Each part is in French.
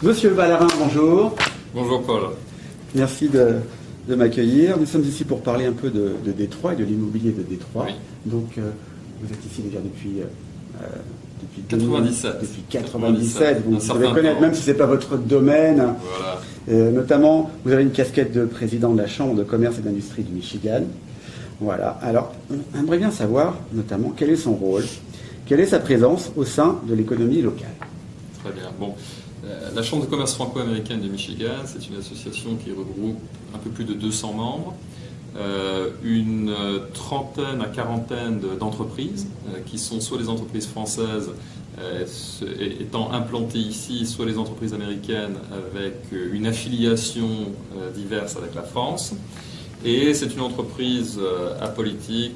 Monsieur Ballarin, bonjour. Bonjour Paul. Merci de m'accueillir. Nous sommes ici pour parler un peu de Détroit et de l'immobilier de Détroit. Oui. Donc, vous êtes ici déjà depuis 97. Depuis 97. Vous devez connaître, temps. même si ce n'est pas votre domaine. Voilà. Notamment, vous avez une casquette de président de la Chambre de commerce et d'industrie du Michigan. Voilà. Alors, on aimerait bien savoir, notamment, quel est son rôle, quelle est sa présence au sein de l'économie locale. Très bien. Bon, la Chambre de commerce franco-américaine du Michigan, c'est une association qui regroupe un peu plus de 200 membres, une trentaine à quarantaine d'entreprises qui sont soit les entreprises françaises étant implantées ici, soit les entreprises américaines avec une affiliation diverse avec la France. Et c'est une entreprise apolitique,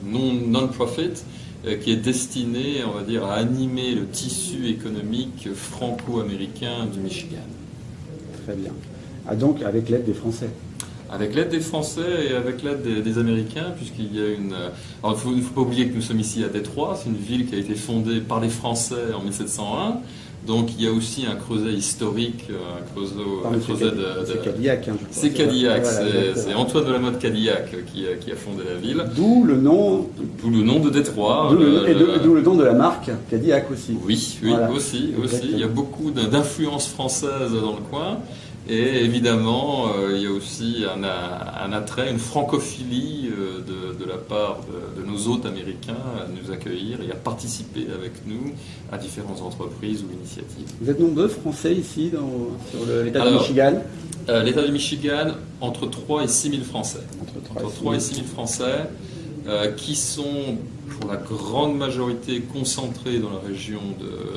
non-profit, qui est destinée, on va dire, à animer le tissu économique franco-américain du Michigan. Très bien. Ah, donc avec l'aide des Français. Avec l'aide des Français et avec l'aide des Américains, puisqu'il y a une... Alors il ne faut pas oublier que nous sommes ici à Détroit, c'est une ville qui a été fondée par les Français en 1701. Donc il y a aussi un creuset historique, un creuset de... C'est Cadillac. Hein, c'est Cadillac, voilà, c'est Antoine de la Motte Cadillac qui a fondé la ville. D'où le nom de Détroit. D'où le nom de la marque Cadillac aussi. Oui, voilà. aussi. Il y a beaucoup d'influences françaises dans le coin. Et évidemment, il y a aussi un attrait, une francophilie de la part de nos hôtes américains à nous accueillir et à participer avec nous à différentes entreprises ou initiatives. Vous êtes nombreux Français ici sur l'État du Michigan? L'État du Michigan, entre 3 et 6 000 Français. Entre 3 et 6 000 Français qui sont, pour la grande majorité, concentrés dans la région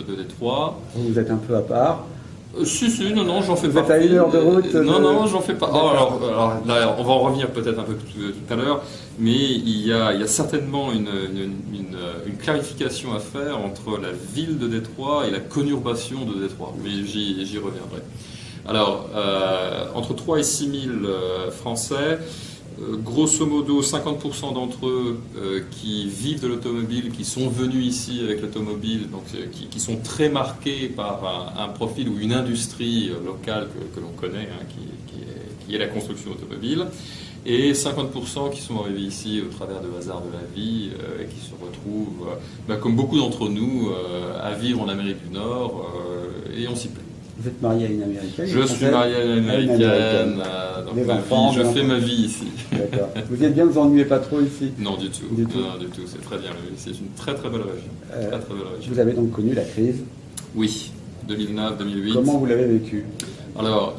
de Détroit. Vous êtes un peu à part. Non, j'en fais pas. Vous êtes à 1 heure de route? Non, j'en fais pas. Alors là, on va en revenir peut-être un peu tout à l'heure, mais il y a certainement une clarification à faire entre la ville de Détroit et la conurbation de Détroit, mais j'y reviendrai. Alors, entre 3 et 6 000 Français, grosso modo 50% d'entre eux qui vivent de l'automobile, qui sont venus ici avec l'automobile, donc qui sont très marqués par un profil ou une industrie locale que l'on connaît, hein, qui est la construction automobile, et 50% qui sont arrivés ici au travers de hasard de la vie et qui se retrouvent, comme beaucoup d'entre nous, à vivre en Amérique du Nord, et on s'y plaît. Vous êtes marié à une Américaine? Je suis marié à une Américaine. Donc je fais ma vie ici. D'accord. Vous êtes bien, vous ennuyez pas trop ici? Non, du tout. Non, du tout. C'est très bien. C'est une très très belle région. Très belle région. Vous avez donc connu la crise? Oui, 2009-2008. Comment vous l'avez vécu? Alors,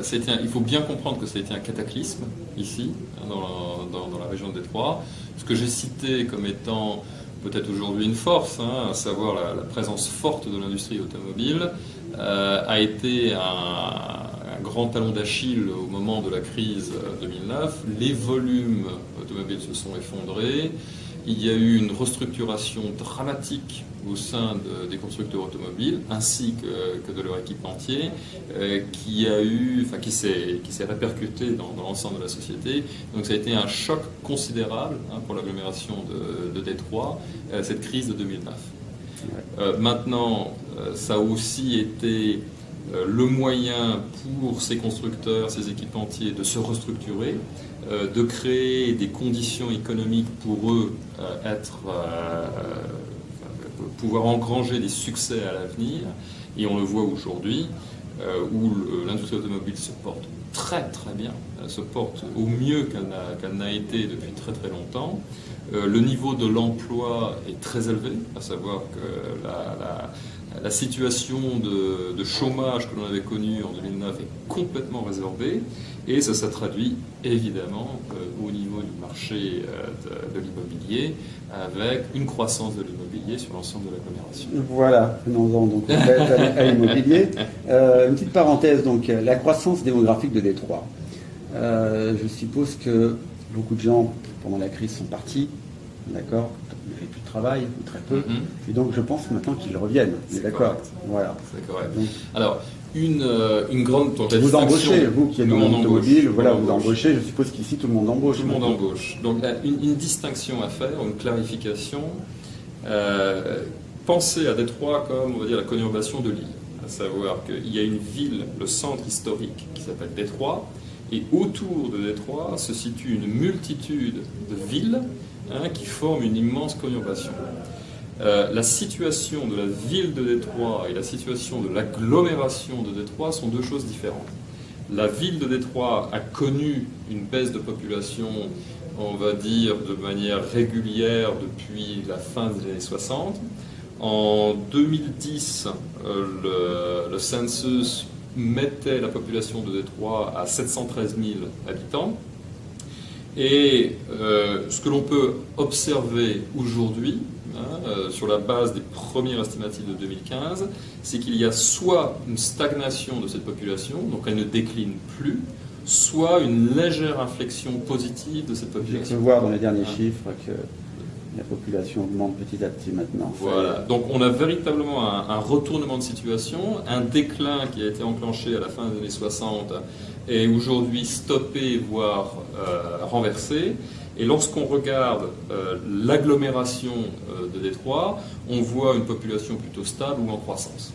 il faut bien comprendre que ça a été un cataclysme ici, dans la région de Détroit. Ce que j'ai cité comme étant peut-être aujourd'hui une force, hein, à savoir la présence forte de l'industrie automobile, a été un grand talon d'Achille au moment de la crise 2009. Les volumes automobiles se sont effondrés. Il y a eu une restructuration dramatique au sein des constructeurs automobiles ainsi que de leur équipementier qui s'est répercuté dans l'ensemble de la société. Donc ça a été un choc considérable, hein, pour l'agglomération de Détroit, cette crise de 2009. Maintenant, ça a aussi été le moyen pour ces constructeurs, ces équipementiers de se restructurer, de créer des conditions économiques pour eux pouvoir engranger des succès à l'avenir. Et on le voit aujourd'hui, où l'industrie automobile se porte très très bien, se porte au mieux qu'elle n'a été depuis très très longtemps. Le niveau de l'emploi est très élevé, à savoir que la situation de chômage que l'on avait connue en 2009 est complètement résorbée, et ça s'est traduit évidemment au niveau du marché de l'immobilier, avec une croissance de l'immobilier sur l'ensemble de l'agglomération. Voilà, venons-en donc à l'immobilier. Une petite parenthèse, donc la croissance démographique de Détroit. Je suppose que beaucoup de gens pendant la crise sont partis, d'accord, il n'y avait plus de travail, ou très peu, et donc je pense maintenant qu'ils reviennent. C'est d'accord. Correct. Voilà. C'est correct. Donc, alors, une grande... Vous embauchez, vous qui êtes dans l'automobile, voilà, vous embauche. Embauchez, je suppose qu'ici tout le monde embauche. Tout le monde embauche. Donc une distinction à faire, une clarification. Pensez à Détroit comme, on va dire, la conurbation de Lille. à savoir qu'il y a une ville, le centre historique, qui s'appelle Détroit, et autour de Détroit se situe une multitude de villes qui forment une immense conurbation. La situation de la ville de Détroit et la situation de l'agglomération de Détroit sont deux choses différentes. La ville de Détroit a connu une baisse de population, on va dire, de manière régulière depuis la fin des années 60. En 2010, le census mettait la population de Détroit à 713 000 habitants. Et ce que l'on peut observer aujourd'hui, sur la base des premières estimatives de 2015, c'est qu'il y a soit une stagnation de cette population, donc elle ne décline plus, soit une légère inflexion positive de cette population. On peut voir dans les derniers chiffres que la population augmente petit à petit maintenant. Voilà, donc on a véritablement un retournement de situation, un déclin qui a été enclenché à la fin des années 60 est aujourd'hui stoppé, voire renversé. Et lorsqu'on regarde l'agglomération de Détroit, on voit une population plutôt stable ou en croissance.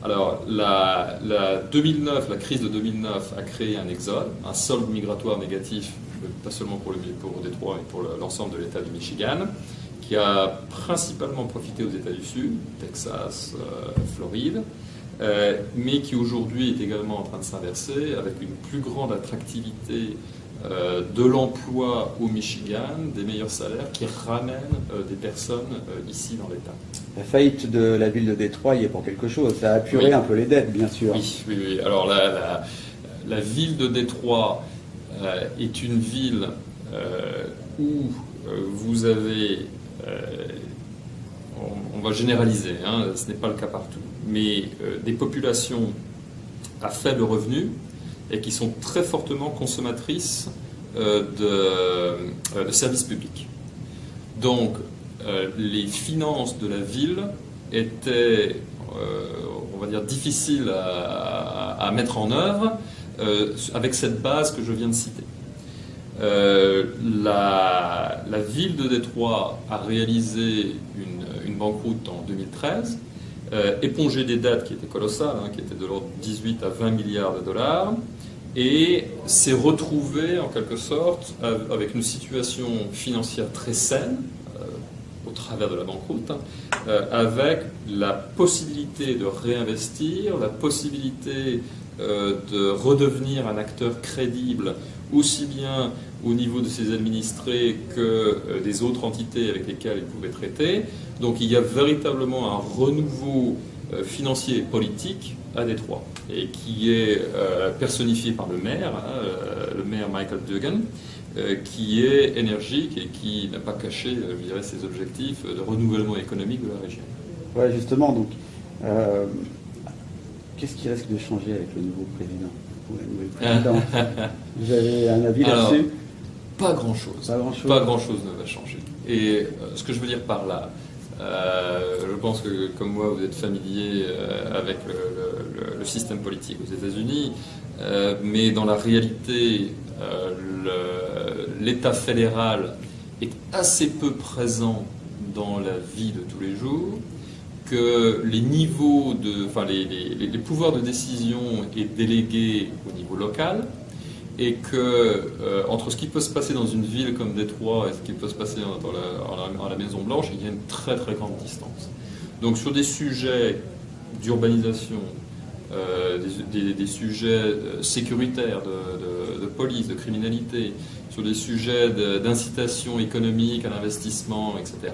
Alors, la crise de 2009 a créé un exode, un solde migratoire négatif, pas seulement pour Détroit, mais pour l'ensemble de l'État du Michigan, qui a principalement profité aux États du Sud, Texas, Floride, mais qui aujourd'hui est également en train de s'inverser avec une plus grande attractivité de l'emploi au Michigan, des meilleurs salaires qui ramènent des personnes ici dans l'État. La faillite de la ville de Détroit y est pour quelque chose. Ça a apuré un peu les dettes, bien sûr. Oui. Alors la ville de Détroit est une ville où vous avez, on va généraliser, ce n'est pas le cas partout, mais des populations à faible revenu et qui sont très fortement consommatrices de services publics. Donc, les finances de la ville étaient, on va dire, difficiles à mettre en œuvre avec cette base que je viens de citer. La ville de Détroit a réalisé une banqueroute en 2013, épongé des dettes qui étaient colossales, qui étaient de l'ordre de 18 à 20 milliards de dollars, et s'est retrouvé en quelque sorte avec une situation financière très saine au travers de la banqueroute, avec la possibilité de réinvestir, la possibilité de redevenir un acteur crédible aussi bien au niveau de ses administrés que des autres entités avec lesquelles il pouvait traiter. Donc il y a véritablement un renouveau financier et politique à Détroit, et qui est personnifié par le maire Michael Duggan, qui est énergique et qui n'a pas caché, je dirais, ses objectifs de renouvellement économique de la région. Ouais, justement, donc, qu'est-ce qui risque de changer avec le nouveau président ou la nouvelle présidente? Vous avez un avis là-dessus? Pas grand-chose. Pas grand-chose ne va changer. Et ce que je veux dire par là, je pense que, comme moi, vous êtes familier avec le système politique aux États-Unis, mais dans la réalité, l'État fédéral est assez peu présent dans la vie de tous les jours, que les niveaux les pouvoirs de décision est délégué au niveau local, et que entre ce qui peut se passer dans une ville comme Détroit et ce qui peut se passer dans la Maison-Blanche, il y a une très très grande distance. Donc sur des sujets d'urbanisation, des sujets sécuritaires, de police, de criminalité, sur des sujets d'incitation économique à l'investissement, etc.,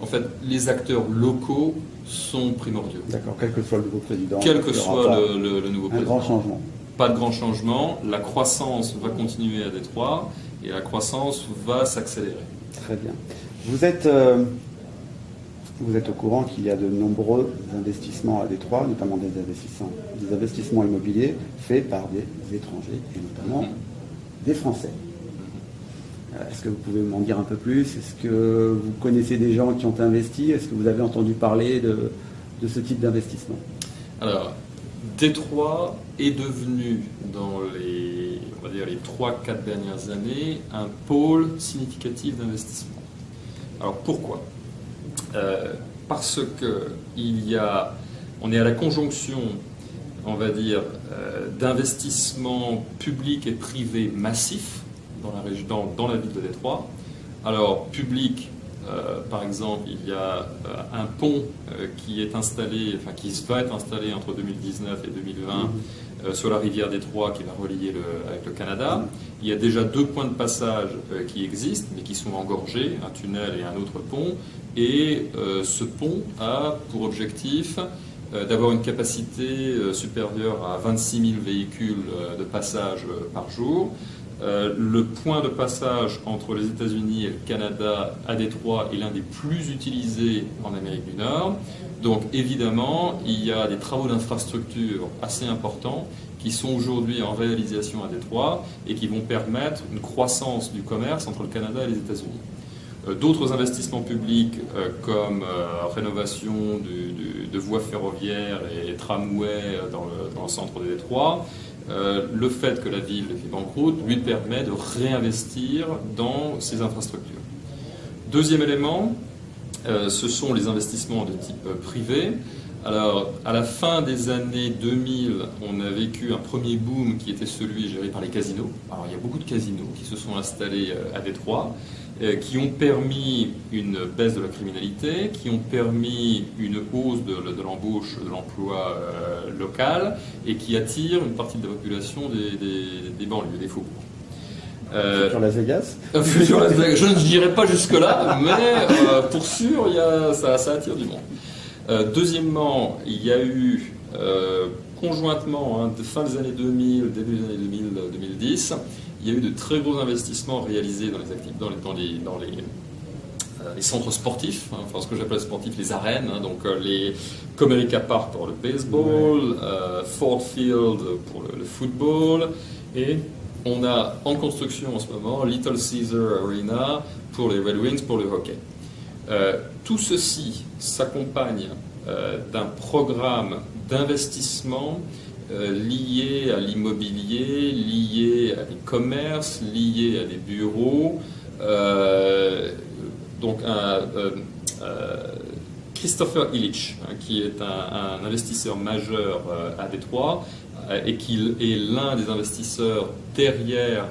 en fait, les acteurs locaux sont primordiaux. D'accord, quel que soit le nouveau président. Quel que soit le nouveau président. Un grand changement. Pas de grand changement, la croissance va continuer à Détroit et la croissance va s'accélérer. Très bien. Vous êtes au courant qu'il y a de nombreux investissements à Détroit, notamment des investissements immobiliers faits par des étrangers et notamment des Français. Est-ce que vous pouvez m'en dire un peu plus? Est-ce que vous connaissez des gens qui ont investi? Est-ce que vous avez entendu parler de ce type d'investissement? Alors, Détroit est devenu, dans les 3-4 dernières années, un pôle significatif d'investissement. Alors pourquoi? Parce que on est à la conjonction on va dire, d'investissement public et privé massif dans la ville de Détroit. Alors, public, par exemple, il y a un pont qui est installé, enfin qui va être installé entre 2019 et 2020 sur la rivière Détroit qui va relier avec le Canada. Il y a déjà 2 points de passage qui existent, mais qui sont engorgés, un tunnel et un autre pont. Et ce pont a pour objectif d'avoir une capacité supérieure à 26 000 véhicules de passage par jour. Le point de passage entre les États-Unis et le Canada à Détroit est l'un des plus utilisés en Amérique du Nord. Donc évidemment, il y a des travaux d'infrastructure assez importants qui sont aujourd'hui en réalisation à Détroit et qui vont permettre une croissance du commerce entre le Canada et les États-Unis. D'autres investissements publics comme rénovation de voies ferroviaires et tramways dans le centre de Détroit, le fait que la ville est banqueroute lui permet de réinvestir dans ces infrastructures. Deuxième élément, ce sont les investissements de type privé. Alors, à la fin des années 2000, on a vécu un premier boom qui était celui géré par les casinos. Alors, il y a beaucoup de casinos qui se sont installés à Détroit, qui ont permis une baisse de la criminalité, qui ont permis une hausse de l'embauche, de l'emploi local, et qui attirent une partie de la population des banlieues, des faubourgs. Futur Las Vegas. Futur Las Vegas, je ne dirais pas jusque-là, mais pour sûr, ça attire du monde. Deuxièmement, il y a eu conjointement, de fin des années 2000, début des années 2010, il y a eu de très gros investissements réalisés dans les centres sportifs, enfin ce que j'appelle sportifs, les arènes, donc les Comerica Park pour le baseball, Ford Field pour le football, et on a en construction en ce moment Little Caesar Arena pour les Red Wings, pour le hockey. Tout ceci s'accompagne d'un programme d'investissement lié à l'immobilier, lié à des commerces, lié à des bureaux. Donc Christopher Illich, qui est un investisseur majeur à Détroit et qui est l'un des investisseurs derrière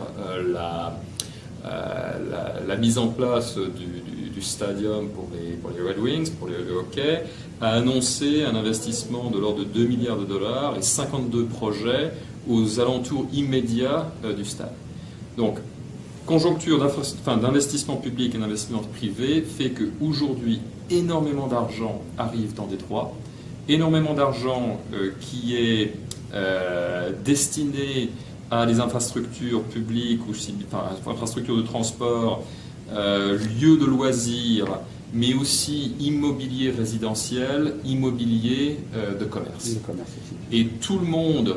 la mise en place du stadium pour les Red Wings, pour le hockey, a annoncé un investissement de l'ordre de 2 milliards de dollars et 52 projets aux alentours immédiats du stade. Donc, conjoncture d'investissement public et d'investissement privé fait qu'aujourd'hui, énormément d'argent arrive dans Détroit, énormément d'argent qui est destiné à des infrastructures publiques, infrastructures de transport, lieux de loisirs, mais aussi immobilier résidentiel, immobilier de commerce. Et tout le monde,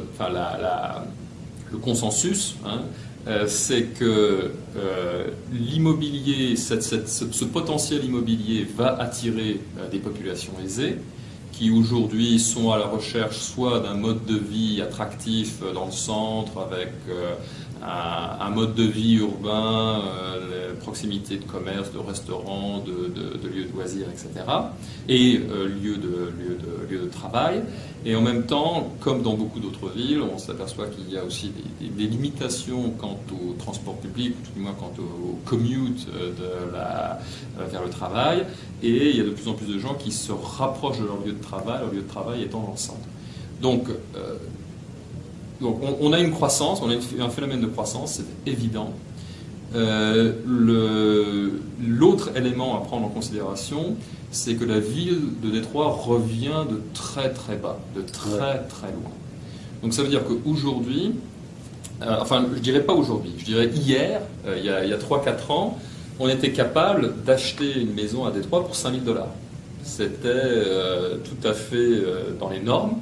le consensus, c'est que l'immobilier, ce potentiel immobilier va attirer des populations aisées, qui aujourd'hui sont à la recherche soit d'un mode de vie attractif dans le centre, avec un mode de vie urbain, proximité de commerce, de restaurants, de lieux de loisirs, etc. Et lieux de travail. Et en même temps, comme dans beaucoup d'autres villes, on s'aperçoit qu'il y a aussi des limitations quant au transport public, ou tout du moins quant au commute vers le travail. Et il y a de plus en plus de gens qui se rapprochent de leur lieu de travail étant dans le centre. Donc on a une croissance, on a un phénomène de croissance, c'est évident. L'autre élément à prendre en considération, c'est que la ville de Détroit revient de très très bas, de très très loin. Donc ça veut dire qu'aujourd'hui, je dirais pas aujourd'hui, je dirais hier, il y a 3-4 ans, on était capable d'acheter une maison à Détroit pour 5 000 $. C'était tout à fait dans les normes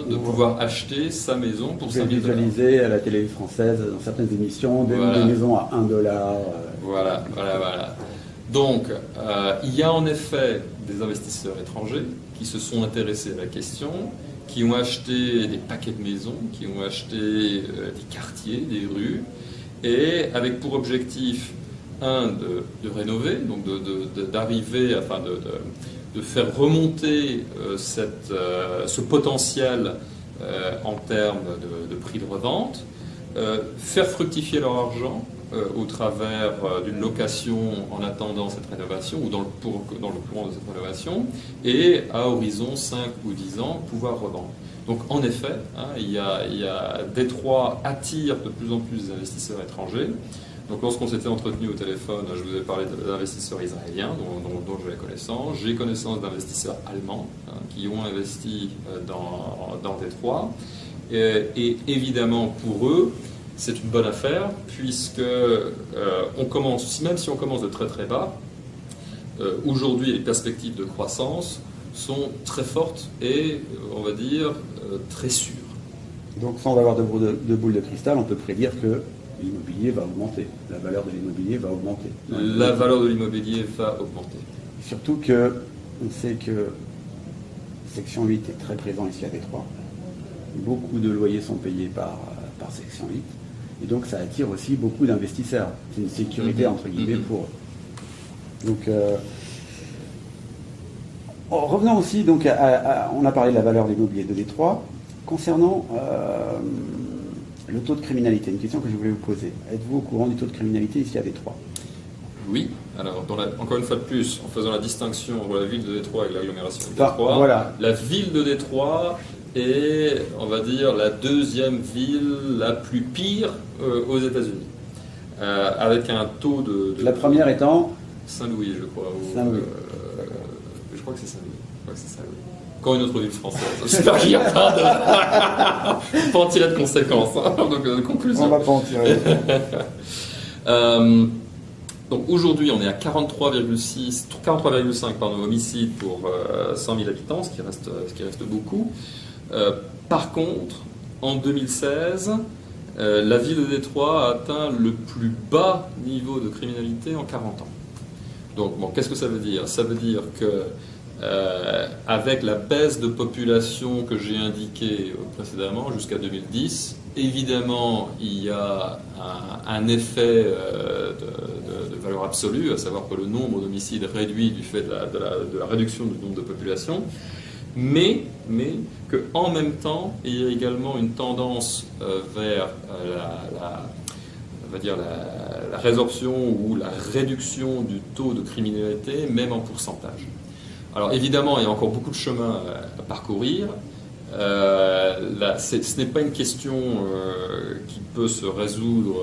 de pouvoir acheter sa maison pour 5 000 $. Visualisé à la télé française dans certaines émissions des maisons à 1 $. Voilà. Donc, il y a en effet des investisseurs étrangers qui se sont intéressés à la question, qui ont acheté des paquets de maisons, qui ont acheté des quartiers, des rues, et avec pour objectif, de rénover, donc d'arriver, de faire remonter ce potentiel en termes de prix de revente, faire fructifier leur argent au travers d'une location en attendant cette rénovation ou dans le courant de cette rénovation, et à horizon 5 ou 10 ans pouvoir revendre. Donc en effet, Détroit attire de plus en plus d'investisseurs étrangers. Donc lorsqu'on s'était entretenu au téléphone, je vous ai parlé d'investisseurs israéliens dont j'ai connaissance. J'ai connaissance d'investisseurs allemands qui ont investi dans Détroit. Et évidemment pour eux, c'est une bonne affaire puisque on commence, même si on commence de très très bas, aujourd'hui les perspectives de croissance sont très fortes et on va dire très sûres. Donc sans avoir de boule de cristal, on peut prédire que l'immobilier va augmenter, la valeur de l'immobilier va augmenter. La valeur de l'immobilier va augmenter. Surtout que on sait que Section 8 est très présent ici à Détroit. Beaucoup de loyers sont payés par Section 8. Et donc ça attire aussi beaucoup d'investisseurs. C'est une sécurité entre guillemets pour eux. Donc revenons aussi, donc, on a parlé de la valeur de l'immobilier de Détroit. Concernant le taux de criminalité, une question que je voulais vous poser. Êtes-vous au courant du taux de criminalité ici à Détroit? Oui. Alors, encore une fois de plus, en faisant la distinction entre la ville de Détroit et l'agglomération de Détroit, voilà. La ville de Détroit est, on va dire, la deuxième ville la plus pire aux États-Unis. Avec un taux de... La première étant Saint-Louis, je crois. Saint-Louis. Je crois que c'est Saint-Louis. Encore une autre ville française. J'espère qu'il n'y a pas de... On peut en tirer de conséquences. Donc, de conclusion. On ne va pas en tirer. Donc aujourd'hui, on est à 43,5 homicides pour 100 000 habitants, ce qui reste beaucoup. Par contre, en 2016, la ville de Détroit a atteint le plus bas niveau de criminalité en 40 ans. Donc, bon, qu'est-ce que ça veut dire? Ça veut dire que avec la baisse de population que j'ai indiquée précédemment, jusqu'à 2010, évidemment, il y a un effet de valeur absolue, à savoir que le nombre d'homicides réduit du fait de la réduction du nombre de population, mais qu'en même temps, il y a également une tendance vers on va dire la résorption ou la réduction du taux de criminalité, même en pourcentage. Alors évidemment, il y a encore beaucoup de chemin à parcourir. Ce n'est pas une question qui peut se résoudre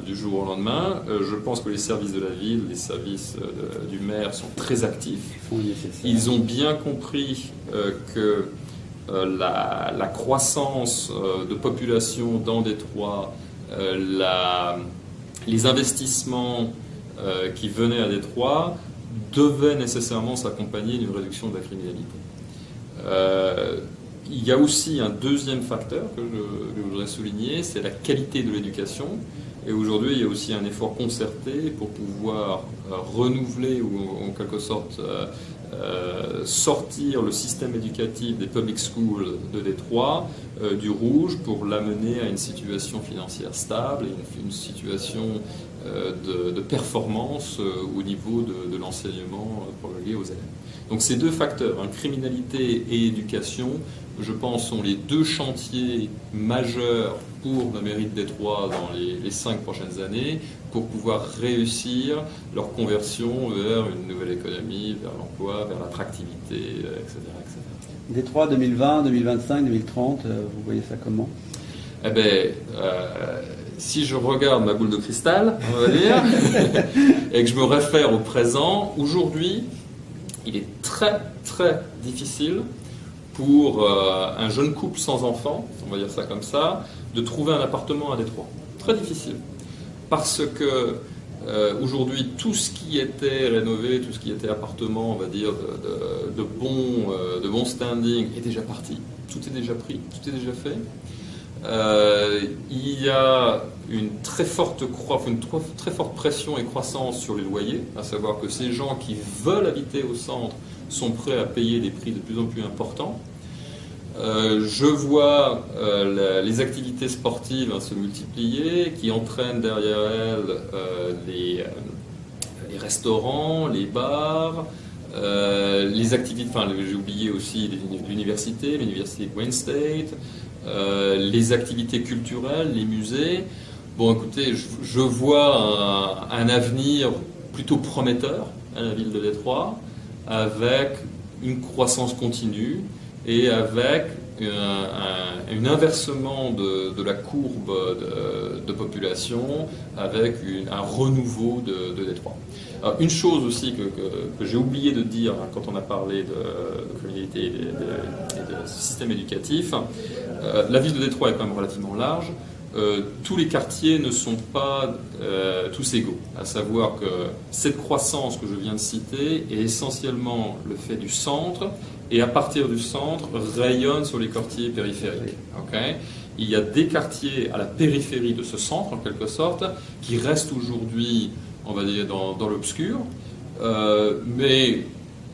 du jour au lendemain. Je pense que les services de la ville, les services du maire sont très actifs. Ils ont bien compris que la croissance de population dans Détroit, les investissements qui venaient à Détroit devaient nécessairement s'accompagner d'une réduction de la criminalité. Il y a aussi un deuxième facteur que je voudrais souligner, c'est la qualité de l'éducation. Et aujourd'hui, il y a aussi un effort concerté pour pouvoir renouveler ou en quelque sorte sortir le système éducatif des public schools de Détroit du rouge pour l'amener à une situation financière stable et une situation de performance au niveau de l'enseignement lié aux élèves. Donc ces deux facteurs, criminalité et éducation, je pense, sont les deux chantiers majeurs pour la mairie de Détroit dans les 5 prochaines années pour pouvoir réussir leur conversion vers une nouvelle économie, vers l'emploi, vers l'attractivité, etc., etc. Détroit 2020, 2025, 2030, vous voyez ça comment? Eh bien, si je regarde ma boule de cristal, on va dire, et que je me réfère au présent, aujourd'hui, il est très, très difficile pour un jeune couple sans enfant, on va dire ça comme ça, de trouver un appartement à Détroit. Très difficile. Parce que aujourd'hui, tout ce qui était rénové, tout ce qui était appartement, on va dire, de bon standing est déjà parti. Tout est déjà pris, tout est déjà fait. Il y a une très forte pression et croissance sur les loyers, à savoir que ces gens qui veulent habiter au centre sont prêts à payer des prix de plus en plus importants. Je vois les activités sportives se multiplier, qui entraînent derrière elles les restaurants, les bars, les activités, enfin j'ai oublié aussi l'université de Wayne State, les activités culturelles, les musées. Bon, écoutez, je vois un avenir plutôt prometteur à la ville de Détroit, avec une croissance continue et avec un inversement de la courbe de population, avec un renouveau de Détroit. Alors, une chose aussi que j'ai oublié de dire quand on a parlé de communauté et de système éducatif, la ville de Détroit est quand même relativement large. Tous les quartiers ne sont pas tous égaux, à savoir que cette croissance que je viens de citer est essentiellement le fait du centre, et à partir du centre rayonne sur les quartiers périphériques. Okay. Il y a des quartiers à la périphérie de ce centre, en quelque sorte, qui restent aujourd'hui, on va dire, dans l'obscur, mais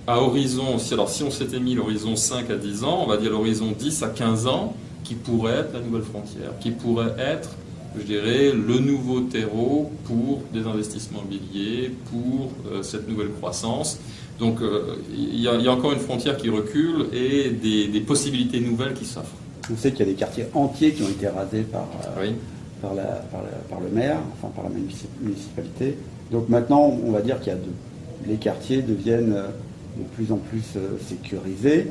à horizon, si on s'était mis l'horizon 5 à 10 ans, on va dire l'horizon 10 à 15 ans, qui pourrait être la nouvelle frontière, qui pourrait être, je dirais, le nouveau terreau pour des investissements immobiliers, pour cette nouvelle croissance. Donc il y a encore une frontière qui recule et des possibilités nouvelles qui s'offrent. On sait qu'il y a des quartiers entiers qui ont été rasés par le maire, enfin par la municipalité. Donc maintenant, on va dire qu'il y a les quartiers deviennent de plus en plus sécurisés.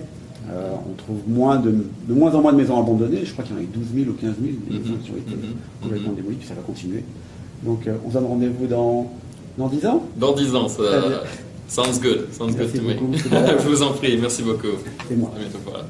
On trouve de moins en moins de maisons abandonnées. Je crois qu'il y en a eu 12 000 ou 15 000 maisons qui ont été complètement démolies, puis ça va continuer. Donc on se donne rendez-vous dans 10 ans. Dans 10 ans, ça sounds good. Sounds good to me. Je vous en prie, merci beaucoup. C'est moi. À bientôt. Voilà.